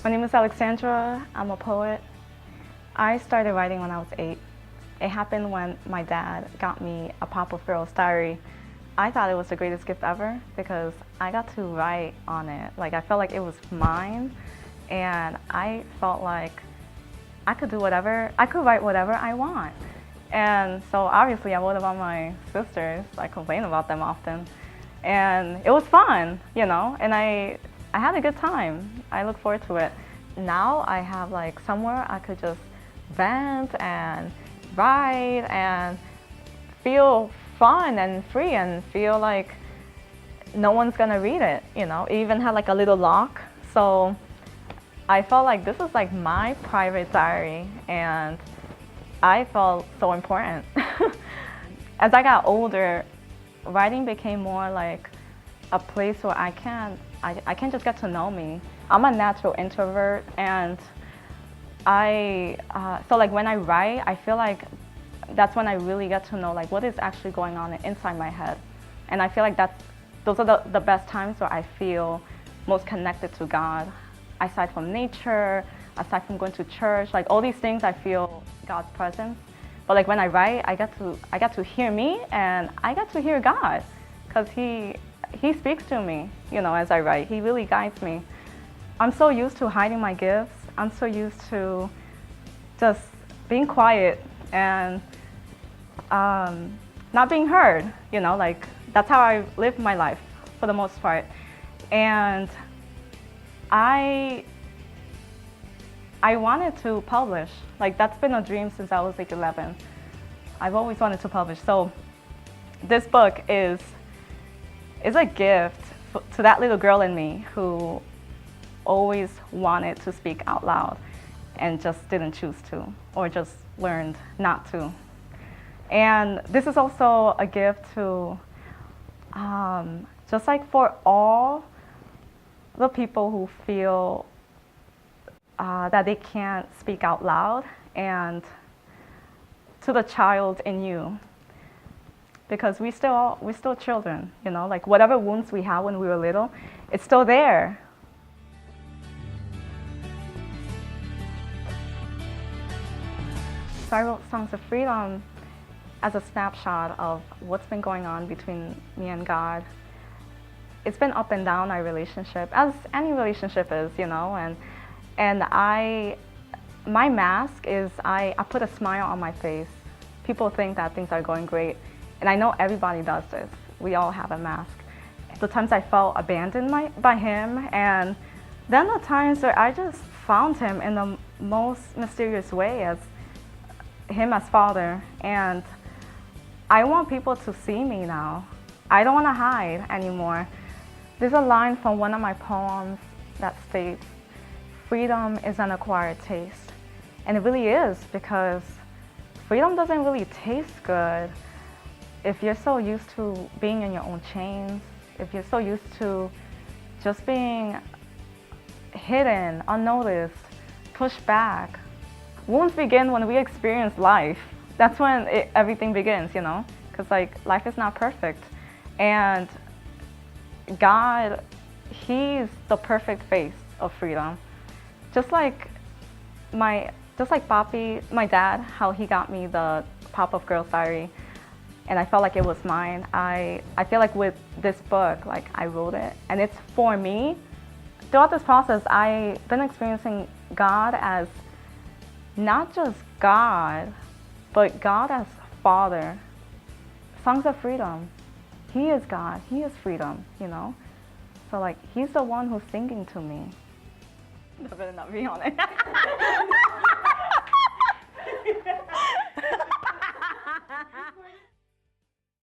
My name is Alexandra. I'm a poet. I started writing when I was 8. It happened when my dad got me a Pop-Up Girl's diary. I thought it was the greatest gift ever because I got to write on it. Like, I felt like it was mine, and I felt like I could do whatever, I could write whatever I want. And so obviously I wrote about my sisters. I complain about them often. And it was fun, you know, and I had a good time. I look forward to it. Now I have like somewhere I could just vent and write and feel fun and free and feel like no one's gonna read it, you know. It even had like a little lock. So I felt like this is like my private diary, and I felt so important. As I got older, writing became more like a place where I can just get to know me. I'm a natural introvert, and so like when I write, I feel like that's when I really get to know like what is actually going on inside my head. And I feel like those are the best times where I feel most connected to God. Aside from nature, aside from going to church, like all these things, I feel God's presence. But like when I write, I get to hear me, and I get to hear God, because He speaks to me, you know, as I write. He really guides me. I'm so used to hiding my gifts. I'm so used to just being quiet and not being heard, you know, like that's how I live my life for the most part. And I wanted to publish. Like, that's been a dream since I was like 11. I've always wanted to publish. So this book is a gift to that little girl in me who always wanted to speak out loud and just didn't choose to, or just learned not to. And this is also a gift to just like for all the people who feel that they can't speak out loud, and to the child in you, because we're still children, you know, like whatever wounds we had when we were little, it's still there. So I wrote Songs of Freedom as a snapshot of what's been going on between me and God. It's been up and down, our relationship, as any relationship is, you know, and my mask is I put a smile on my face. People think that things are going great, and I know everybody does this. We all have a mask. The times I felt abandoned by Him, and then the times where I just found Him in the most mysterious way as Him as Father. And I want people to see me now. I don't want to hide anymore. There's a line from one of my poems that states, "Freedom is an acquired taste." And it really is, because freedom doesn't really taste good if you're so used to being in your own chains, if you're so used to just being hidden, unnoticed, pushed back. Wounds begin when we experience life. That's when everything begins, you know? Because like life is not perfect. And God, He's the perfect face of freedom. Just like Papi, my dad, how he got me the Pop-Up Girl's diary, and I felt like it was mine. I feel like with this book, like I wrote it, and it's for me. Throughout this process, I've been experiencing God as not just God, but God as Father. Songs of Freedom. He is God. He is freedom, you know? So like, He's the one who's singing to me. I better not be on it.